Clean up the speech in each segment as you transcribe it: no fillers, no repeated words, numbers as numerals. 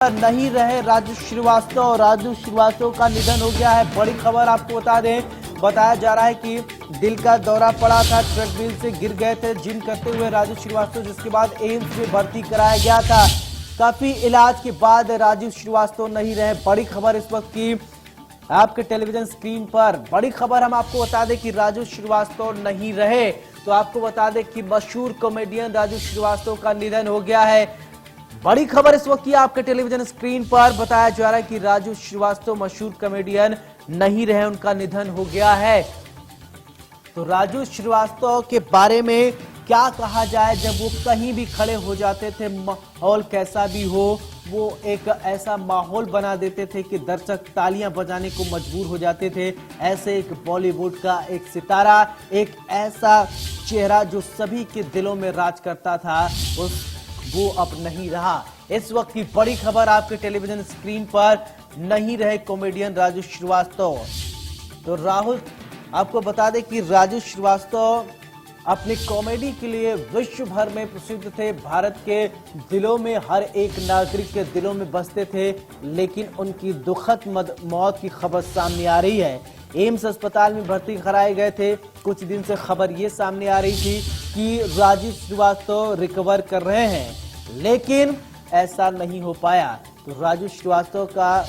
नहीं रहे राजू श्रीवास्तव। राजू श्रीवास्तव का निधन हो गया है। बड़ी खबर आपको बता दें, बताया जा रहा है कि दिल का दौरा पड़ा था, ट्रेडमिल से गिर गए थे जिम करते हुए राजू श्रीवास्तव, जिसके बाद एम्स में भर्ती कराया गया था। काफी इलाज के बाद राजू श्रीवास्तव नहीं रहे। बड़ी खबर इस वक्त की आपके टेलीविजन स्क्रीन पर। बड़ी खबर हम आपको बता दें कि राजू श्रीवास्तव नहीं रहे। तो आपको बता दें कि मशहूर कॉमेडियन राजू श्रीवास्तव का निधन हो गया है। बड़ी खबर इस वक्त की आपके टेलीविजन स्क्रीन पर। बताया जा रहा है कि राजू श्रीवास्तव मशहूर कॉमेडियन नहीं रहे, उनका निधन हो गया है। तो राजू श्रीवास्तव के बारे में क्या कहा जाए, जब वो कहीं भी खड़े हो जाते थे, माहौल कैसा भी हो, वो एक ऐसा माहौल बना देते थे कि दर्शक तालियां बजाने को मजबूर हो जाते थे। ऐसे एक बॉलीवुड का एक सितारा, एक ऐसा चेहरा जो सभी के दिलों में राज करता था, वो अब नहीं रहा। इस वक्त की बड़ी खबर आपके टेलीविजन स्क्रीन पर, नहीं रहे कॉमेडियन राजू श्रीवास्तव। तो राहुल, आपको बता दें कि राजू श्रीवास्तव अपनी कॉमेडी के लिए विश्व भर में प्रसिद्ध थे। भारत के दिलों में, हर एक नागरिक के दिलों में बसते थे। लेकिन उनकी दुखद मौत की खबर सामने आ रही है। एम्स अस्पताल में भर्ती कराए गए थे। कुछ दिन से खबर ये सामने आ रही थी कि राजू श्रीवास्तव रिकवर कर रहे हैं, लेकिन ऐसा नहीं हो पाया। तो राजू श्रीवास्तव का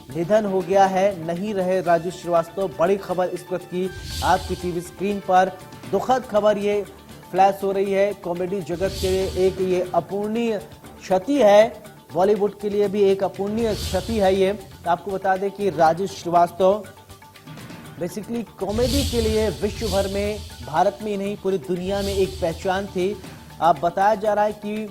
निधन हो गया है, नहीं रहे राजू श्रीवास्तव। बड़ी खबर इस वक्त की आपकी टीवी स्क्रीन पर। दुखद खबर ये फ्लैश हो रही है। कॉमेडी जगत के लिए एक ये अपूर्णीय क्षति है, बॉलीवुड के लिए भी एक अपूर्णीय क्षति है ये। तो आपको बता दें कि राजू श्रीवास्तव बेसिकली कॉमेडी के लिए विश्व भर में, भारत में ही नहीं पूरी दुनिया में एक पहचान थी। अब बताया जा रहा है कि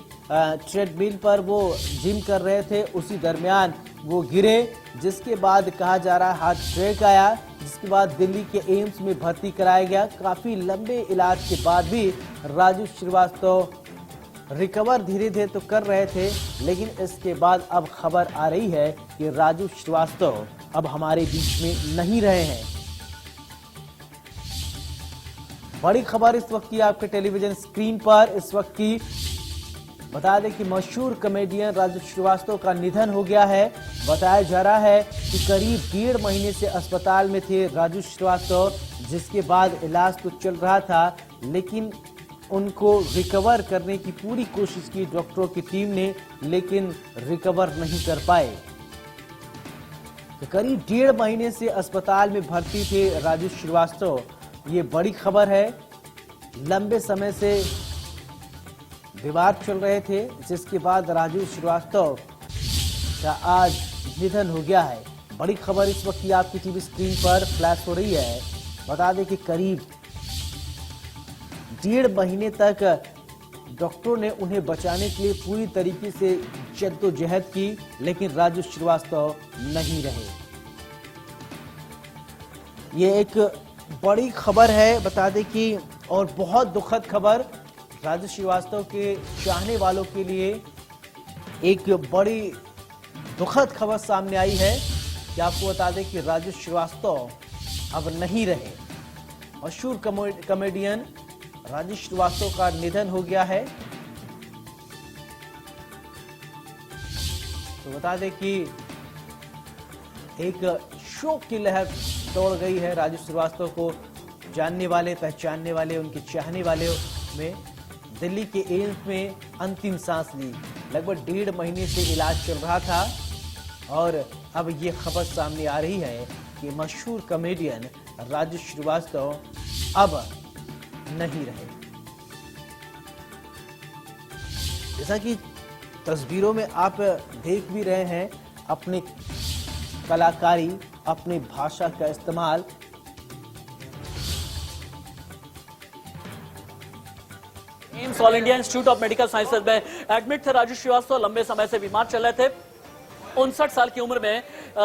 ट्रेडमिल पर वो जिम कर रहे थे, उसी दरमियान वो गिरे, जिसके बाद कहा जा रहा है हार्ट ब्रेक आया, जिसके बाद दिल्ली के एम्स में भर्ती कराया गया। काफी लंबे इलाज के बाद भी राजू श्रीवास्तव रिकवर धीरे धीरे तो कर रहे थे, लेकिन इसके बाद अब खबर आ रही है कि राजू श्रीवास्तव अब हमारे बीच में नहीं रहे हैं। बड़ी खबर इस वक्त की आपके टेलीविजन स्क्रीन पर। इस वक्त की बता दें कि मशहूर कॉमेडियन राजू श्रीवास्तव का निधन हो गया है। बताया जा रहा है कि करीब 1.5 महीने से अस्पताल में थे राजू श्रीवास्तव, जिसके बाद इलाज तो चल रहा था, लेकिन उनको रिकवर करने की पूरी कोशिश की डॉक्टरों की टीम ने, लेकिन रिकवर नहीं कर पाए। तो करीब 1.5 महीने से अस्पताल में भर्ती थे राजू श्रीवास्तव। ये बड़ी खबर है। लंबे समय से बीमार चल रहे थे, जिसके बाद राजू श्रीवास्तव का आज निधन हो गया है। बड़ी खबर इस वक्त की आपकी टीवी स्क्रीन पर फ्लैश हो रही है। बता दें कि करीब 1.5 महीने तक डॉक्टरों ने उन्हें बचाने के लिए पूरी तरीके से जद्दोजहद की, लेकिन राजू श्रीवास्तव नहीं रहे। ये एक बड़ी खबर है, बता दें कि, और बहुत दुखद खबर राजू श्रीवास्तव के चाहने वालों के लिए एक बड़ी दुखद खबर सामने आई है कि आपको बता दें कि राजू श्रीवास्तव अब नहीं रहे। मशहूर कॉमेडियन राजू श्रीवास्तव का निधन हो गया है। तो बता दें कि एक शोक की लहर दौड़ गई है राजू श्रीवास्तव को जानने वाले, पहचानने वाले, उनके चाहने वाले में। दिल्ली के एम्स में अंतिम सांस ली। लगभग 1.5 महीने से इलाज चल रहा था, और अब ये खबर सामने आ रही है कि मशहूर कॉमेडियन राजू श्रीवास्तव अब नहीं रहे। जैसा कि तस्वीरों में आप देख भी रहे हैं, अपनी कलाकारी, अपनी भाषा का इस्तेमाल। AIIMS all India institute of medical sciences में एडमिट थे राजू श्रीवास्तव। लंबे समय से बीमार चल रहे थे। 59 साल की उम्र में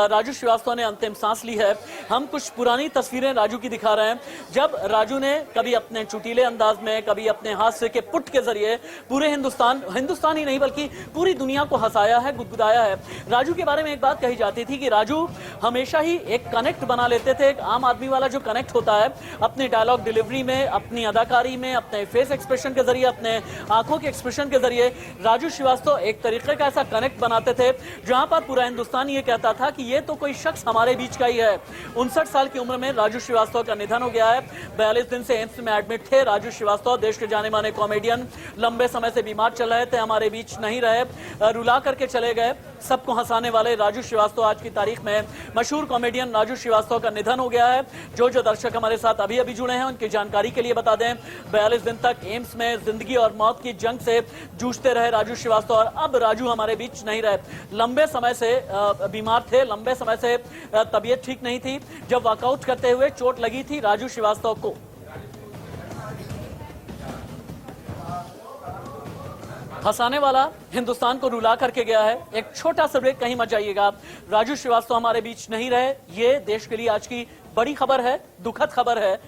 राजू श्रीवास्तव ने अंतिम सांस ली है। हम कुछ पुरानी तस्वीरें राजू की दिखा रहे हैं, जब राजू ने कभी अपने चुटीले अंदाज में, कभी अपने हास्य के पुट के जरिए पूरे हिंदुस्तान ही नहीं बल्कि पूरी दुनिया को हंसाया है, गुदगुदाया है। राजू के बारे में एक बात कही जाती थी कि राजू हमेशा ही एक कनेक्ट बना लेते थे, एक आम आदमी वाला जो कनेक्ट होता है अपनी डायलॉग डिलीवरी में, अपनी अदाकारी में, अपने फेस एक्सप्रेशन के जरिए, अपने आंखों के एक्सप्रेशन के जरिए राजू श्रीवास्तव एक तरीके का ऐसा कनेक्ट बनाते थे जहां पर पूरा हिंदुस्तान ये कहता था कि ये तो कोई शख्स हमारे बीच का ही है। 59 साल की उम्र में राजू श्रीवास्तव का निधन हो गया है। 42 दिन से एम्स में एडमिट थे राजू श्रीवास्तव, देश के जाने माने कॉमेडियन, लंबे समय से बीमार चल रहे थे, हमारे बीच नहीं रहे, रुला करके चले गए। सबको हंसाने वाले राजू श्रीवास्तव आज की तारीख में मशहूर कॉमेडियन राजू श्रीवास्तव का निधन हो गया है। जो दर्शक हमारे साथ अभी अभी जुड़े हैं उनकी जानकारी के लिए बता दें, 42 दिन तक एम्स में जिंदगी और मौत की जंग से जूझते रहे राजू श्रीवास्तव और अब राजू हमारे बीच नहीं रहे। लंबे समय से बीमार थे, लंबे समय से तबीयत ठीक नहीं थी। जब वॉकआउट करते हुए चोट लगी थी राजू श्रीवास्तव को। हंसाने वाला, हिंदुस्तान को रुला करके गया है। एक छोटा सा ब्रेक, कहीं मत जाइएगा। राजू श्रीवास्तव हमारे बीच नहीं रहे, ये देश के लिए आज की बड़ी खबर है, दुखद खबर है।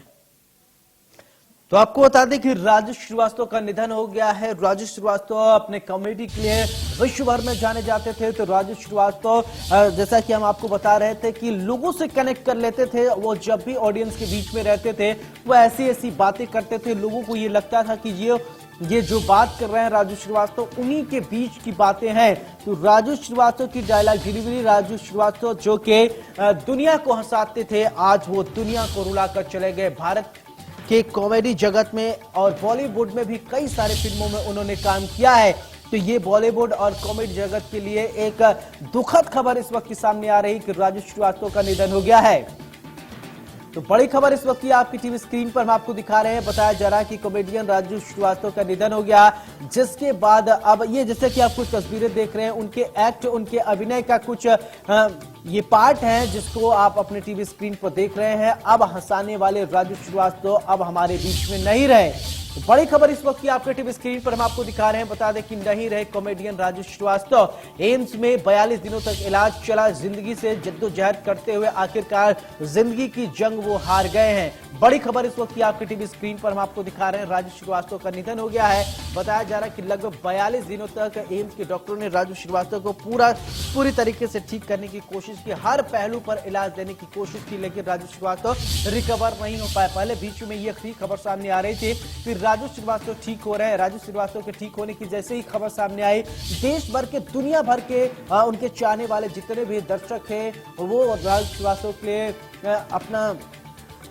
तो आपको बता दें कि राजू श्रीवास्तव का निधन हो गया है। राजू श्रीवास्तव अपने कॉमेडी के लिए विश्व भर में जाने जाते थे। तो राजू श्रीवास्तव, जैसा कि हम आपको बता रहे थे कि लोगों से कनेक्ट कर लेते थे। वो जब भी ऑडियंस के बीच में रहते थे वो ऐसी ऐसी बातें करते थे, लोगों को ये लगता था कि ये जो बात कर रहे हैं राजू श्रीवास्तव उन्हीं के बीच की बातें हैं। तो राजू श्रीवास्तव की डायलॉग डिलीवरी, राजू श्रीवास्तव जो कि दुनिया को हंसाते थे, आज वो दुनिया को रुलाकर चले गए। भारत के कॉमेडी जगत में और बॉलीवुड में भी कई सारे फिल्मों में उन्होंने काम किया है। तो ये बॉलीवुड और कॉमेडी जगत के लिए एक दुखद खबर इस वक्त की सामने आ रही कि राजू श्रीवास्तव का निधन हो गया है। तो बड़ी खबर इस वक्त की आपकी टीवी स्क्रीन पर हम आपको दिखा रहे हैं। बताया जा रहा है कि कॉमेडियन राजू श्रीवास्तव का निधन हो गया, जिसके बाद अब ये जैसे कि आप कुछ तस्वीरें देख रहे हैं, उनके एक्ट, उनके अभिनय का कुछ ये पार्ट है जिसको आप अपने टीवी स्क्रीन पर देख रहे हैं। अब हंसाने वाले राजू श्रीवास्तव अब हमारे बीच में नहीं रहे। तो बड़ी खबर इस वक्त की आपके टीवी स्क्रीन पर हम आपको दिखा रहे हैं। बता दें कि नहीं रहे कॉमेडियन राजू श्रीवास्तव। एम्स में 42 दिनों तक इलाज चला, जिंदगी से जद्दोजहद करते हुए आखिरकार जिंदगी की जंग वो हार गए हैं। बड़ी खबर इस वक्त की आपके टीवी स्क्रीन पर हम आपको दिखा रहे हैं। राजू श्रीवास्तव का निधन हो गया है। बताया जा रहा है कि लगभग 42 दिनों तक एम्स के डॉक्टरों ने राजू श्रीवास्तव को पूरी तरीके से ठीक करने की कोशिश की, हर पहलू पर इलाज देने की कोशिश की, लेकिन राजू श्रीवास्तव रिकवर नहीं हो पाए। पहले बीच में यह खबर सामने आ रही थी कि राजू श्रीवास्तव ठीक हो रहे हैं। राजू श्रीवास्तव के ठीक होने की जैसे ही खबर सामने आई, देश भर के, दुनिया भर के उनके चाहने वाले जितने भी दर्शक हैं वो राजू श्रीवास्तव के लिए अपना,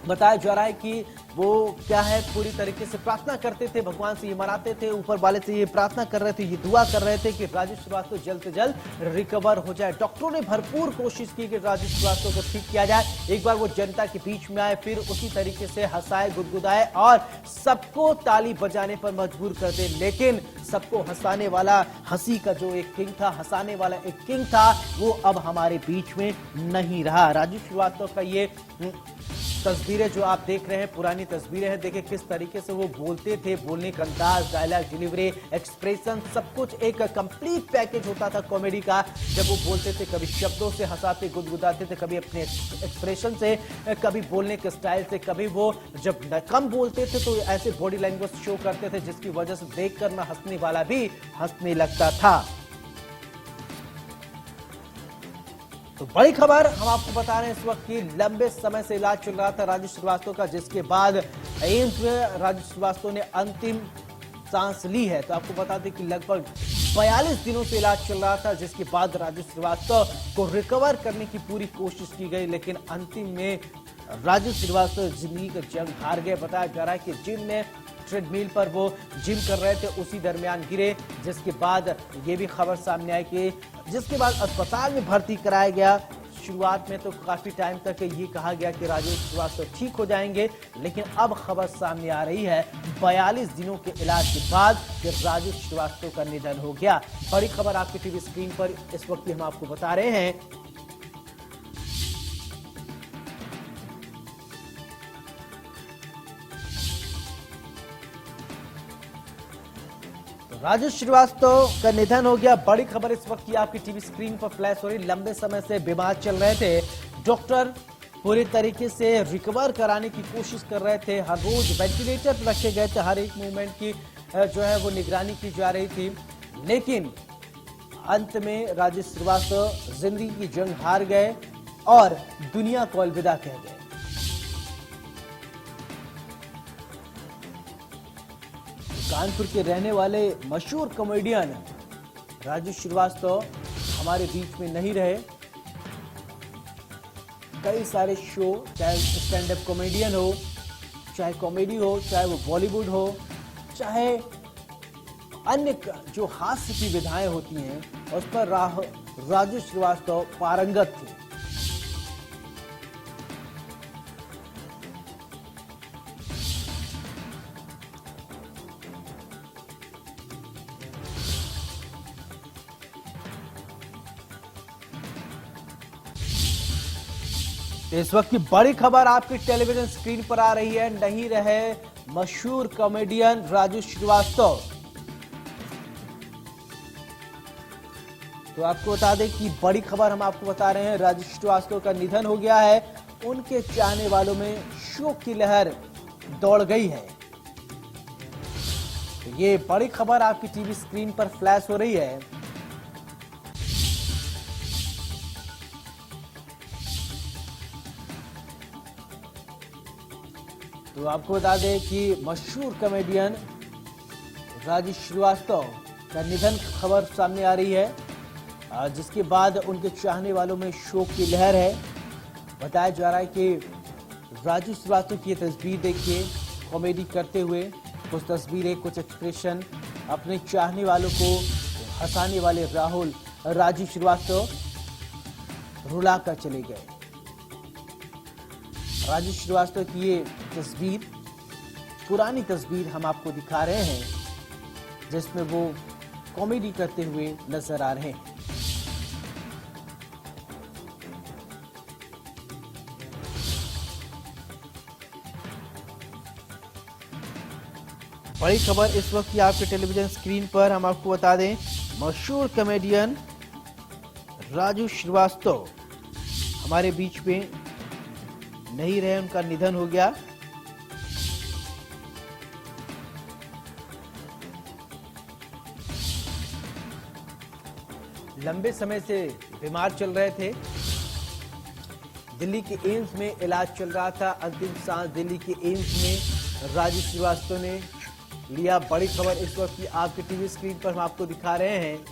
बताया जा रहा है कि वो क्या है, पूरी तरीके से प्रार्थना करते थे, भगवान से ये मनाते थे, ऊपर वाले से ये प्रार्थना कर रहे थे, ये दुआ कर रहे थे कि राजू श्रीवास्तव जल्द से जल्द रिकवर हो जाए। डॉक्टरों ने भरपूर कोशिश की कि राजू श्रीवास्तव को ठीक किया जाए, एक बार वो जनता के बीच में आए, फिर उसी तरीके से हंसाए, गुदगुदाए और सबको ताली बजाने पर मजबूर कर दे। लेकिन सबको हंसाने वाला, हंसी का जो एक किंग था, हंसाने वाला एक किंग था, वो अब हमारे बीच में नहीं रहा। राजू श्रीवास्तव का ये तस्वीरें जो आप देख रहे हैं पुरानी तस्वीरें हैं। देखिए किस तरीके से वो बोलते थे, बोलने का अंदाज, डायलॉग डिलीवरी, एक्सप्रेशन, सब कुछ एक कंप्लीट पैकेज होता था कॉमेडी का। जब वो बोलते थे, कभी शब्दों से हंसाते गुदगुदाते थे, कभी अपने एक्सप्रेशन से, कभी बोलने के स्टाइल से, कभी वो जब कम बोलते थे तो ऐसे बॉडी लैंग्वेज शो करते थे जिसकी वजह से देखकर ना हंसने वाला भी हंसने लगता था। तो बड़ी खबर हम आपको बता रहे हैं इस वक्त की, लंबे समय से इलाज चल रहा था राजू श्रीवास्तव का, जिसके बाद एम्स में राजू श्रीवास्तव ने अंतिम सांस ली है। तो आपको बता दें कि लगभग 42 दिनों से इलाज चल रहा था, जिसके बाद राजू श्रीवास्तव को रिकवर करने की पूरी कोशिश की गई, लेकिन अंतिम में राजू श्रीवास्तव जिंदगी का जंग हार गए। बताया जा रहा है कि जिम में ट्रेडमिल पर वो जिम कर रहे थे, उसी दरमियान गिरे, जिसके बाद ये भी खबर सामने आई कि जिसके बाद अस्पताल में भर्ती कराया गया। शुरुआत में तो काफी टाइम तक ये कहा गया कि राजू श्रीवास्तव ठीक हो जाएंगे, लेकिन अब खबर सामने आ रही है 42 दिनों के इलाज के बाद कि राजू श्रीवास्तव का निधन हो गया। बड़ी खबर आपकी टीवी स्क्रीन पर इस वक्त हम आपको बता रहे हैं। राजू श्रीवास्तव का निधन हो गया। बड़ी खबर इस वक्त की आपकी टीवी स्क्रीन पर फ्लैश हो रही। लंबे समय से बीमार चल रहे थे, डॉक्टर पूरी तरीके से रिकवर कराने की कोशिश कर रहे थे। हर रोज वेंटिलेटर पर रखे गए थे, हर एक मूवमेंट की जो है वो निगरानी की जा रही थी, लेकिन अंत में राजू श्रीवास्तव जिंदगी की जंग हार गए और दुनिया को अलविदा कह गए। कानपुर के रहने वाले मशहूर कॉमेडियन राजू श्रीवास्तव हमारे बीच में नहीं रहे। कई सारे शो, चाहे स्टैंड अप कॉमेडियन हो, चाहे कॉमेडी हो, चाहे वो बॉलीवुड हो, चाहे अन्य जो हास्य की विधाएं होती हैं, उस पर राजू श्रीवास्तव पारंगत थे। इस वक्त की बड़ी खबर आपकी टेलीविजन स्क्रीन पर आ रही है। नहीं रहे मशहूर कॉमेडियन राजू श्रीवास्तव। तो आपको बता दें कि बड़ी खबर हम आपको बता रहे हैं, राजू श्रीवास्तव का निधन हो गया है। उनके चाहने वालों में शोक की लहर दौड़ गई है। तो ये बड़ी खबर आपकी टीवी स्क्रीन पर फ्लैश हो रही है। तो आपको बता दें कि मशहूर कॉमेडियन राजू श्रीवास्तव का निधन खबर सामने आ रही है, जिसके बाद उनके चाहने वालों में शोक की लहर है। बताया जा रहा है कि राजू श्रीवास्तव की ये तस्वीर देखिए, कॉमेडी करते हुए कुछ तस्वीरें, कुछ एक्सप्रेशन, अपने चाहने वालों को हंसाने वाले राजू श्रीवास्तव रुला कर चले गए। राजू श्रीवास्तव की ये तस्वीर, पुरानी तस्वीर हम आपको दिखा रहे हैं, जिसमें वो कॉमेडी करते हुए नजर आ रहे हैं। बड़ी खबर इस वक्त की आपके टेलीविजन स्क्रीन पर हम आपको बता दें, मशहूर कॉमेडियन राजू श्रीवास्तव हमारे बीच में नहीं रहे, उनका निधन हो गया। लंबे समय से बीमार चल रहे थे, दिल्ली के एम्स में इलाज चल रहा था। अंतिम सांस दिल्ली के एम्स में राजू श्रीवास्तव ने लिया। बड़ी खबर इस वक्त की आपके टीवी स्क्रीन पर हम आपको दिखा रहे हैं।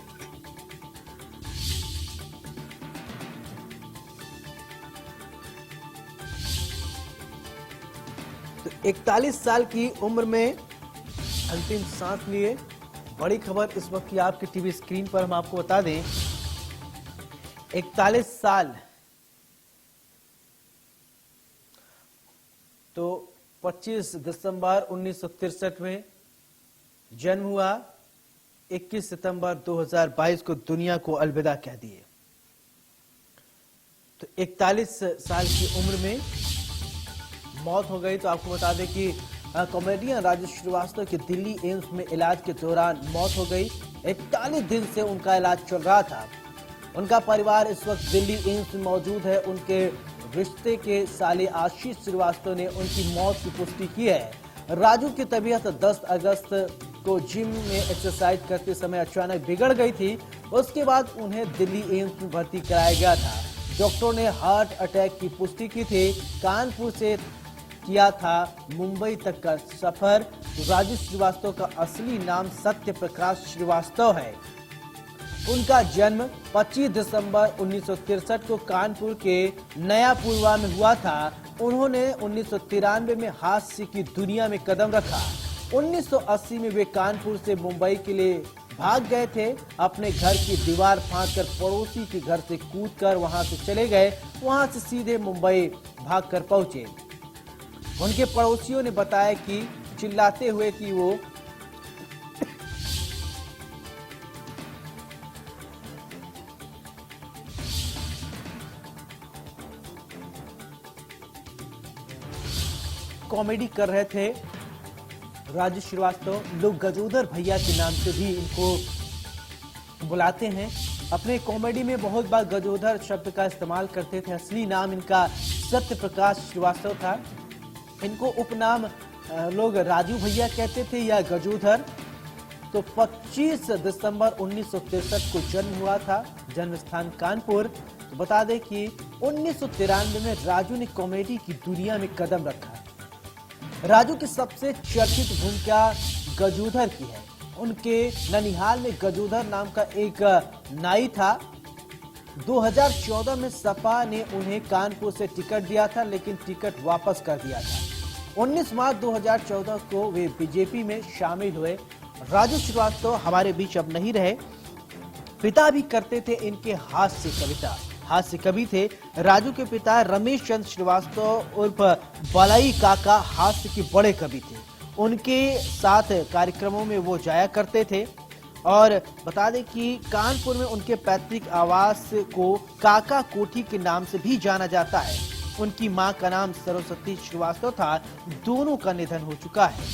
तो 41 साल की उम्र में अंतिम सांस लिए। बड़ी खबर इस वक्त की आपके टीवी स्क्रीन पर हम आपको बता दें, 41 साल तो 25 दिसंबर 1963 में जन्म हुआ, 21 सितंबर 2022 को दुनिया को अलविदा कह दिए। तो 41 साल की उम्र में मौत हो गई। तो आपको बता दें कि कॉमेडियन राजू श्रीवास्तव की दिल्ली एम्स में इलाज के दौरान मौत हो गई। 41 दिन से उनका इलाज चल रहा था। उनका परिवार इस वक्त दिल्ली एम्स में मौजूद है। उनके रिश्ते के साले आशीष श्रीवास्तव ने उनकी मौत की पुष्टि की है। राजू की तबीयत 10 अगस्त को जिम में एक्सरसाइज करते समय अचानक बिगड़ गई थी। उसके बाद उन्हें दिल्ली एम्स में भर्ती कराया गया था। डॉक्टरों ने हार्ट अटैक की पुष्टि की थी। कानपुर से किया था मुंबई तक का सफर। राजू श्रीवास्तव का असली नाम सत्य प्रकाश श्रीवास्तव है। उनका जन्म 25 दिसंबर 1963 को कानपुर के नयापुरवा में हुआ था। उन्होंने 1993 में हास्य की दुनिया में कदम रखा। 1980 में वे कानपुर से मुंबई के लिए भाग गए थे। अपने घर की दीवार फांदकर पड़ोसी के घर से कूदकर वहां से चले गए। वहां से सीधे मुंबई भागकर पहुंचे। उनके पड़ोसियों ने बताया कि चिल्लाते हुए कि वो कॉमेडी कर रहे थे। राजू श्रीवास्तव लोग गजोदर भैया के नाम से भी इनको बुलाते हैं। अपने कॉमेडी में बहुत बार गजोधर शब्द का इस्तेमाल करते थे। असली नाम इनका सत्य प्रकाश श्रीवास्तव था। इनको उपनाम लोग राजू भैया कहते थे या गजोधर। तो 25 दिसंबर 1963 को जन्म हुआ था, जन्म स्थान कानपुर। तो बता दें कि 1993 में राजू ने कॉमेडी की दुनिया में कदम रखा। राजू की सबसे चर्चित भूमिका गजोधर की है। उनके ननिहाल में गजोधर नाम का एक नाई था। 2014 में सपा ने उन्हें कानपुर से टिकट दिया था, लेकिन टिकट वापस कर दिया था। 19 मार्च 2014 को वे बीजेपी में शामिल हुए। राजू श्रीवास्तव हमारे बीच अब नहीं रहे। पिता भी करते थे इनके हास्य कविता, हास्य कवि थे। राजू के पिता रमेश चंद्र श्रीवास्तव उर्फ बलाई काका हास्य के बड़े कवि थे। उनके साथ कार्यक्रमों में वो जाया करते थे। और बता दें कि कानपुर में उनके पैतृक आवास को काका कोठी के नाम से भी जाना जाता है। उनकी मां का नाम सरस्वती श्रीवास्तव था। दोनों का निधन हो चुका है।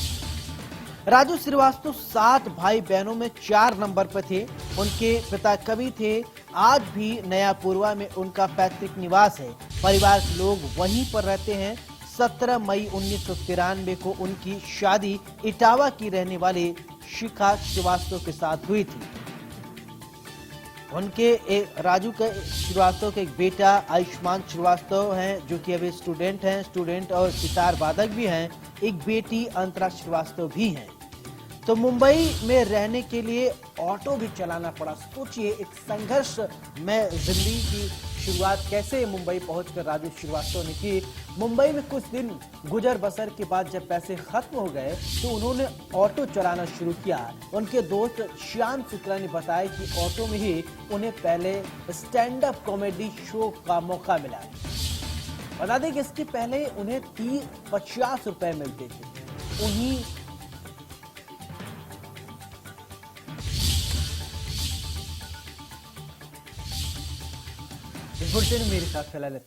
राजू श्रीवास्तव 7 भाई बहनों में 4 नंबर पर थे। उनके पिता कवि थे। आज भी नया पूर्वा में उनका पैतृक निवास है। परिवार के लोग वहीं पर रहते हैं। 17 मई 1993 को उनकी शादी इटावा की रहने वाले शिखा श्रीवास्तव के साथ हुई थी। उनके राजू के श्रीवास्तव के एक बेटा आयुष्मान श्रीवास्तव हैं, जो कि अभी स्टूडेंट और सितार वादक भी हैं। एक बेटी अंतरा श्रीवास्तव भी हैं। तो मुंबई में रहने के लिए ऑटो भी चलाना पड़ा। सोचिए, एक संघर्ष में जिंदगी की शुरुआत कैसे मुंबई पहुंचकर राजू श्रीवास्तव ने की। मुंबई में कुछ दिन गुजर बसर के बाद जब पैसे खत्म हो गए तो उन्होंने ऑटो चलाना शुरू किया। उनके दोस्त श्याम शुक्ला ने बताया कि ऑटो में ही उन्हें पहले स्टैंड अप कॉमेडी शो का मौका मिला। बता दें कि इसके पहले उन्हें 50 रुपए मिलते थे। उन्हीं इस बुलेटिन में मेरे साथ फिलहाल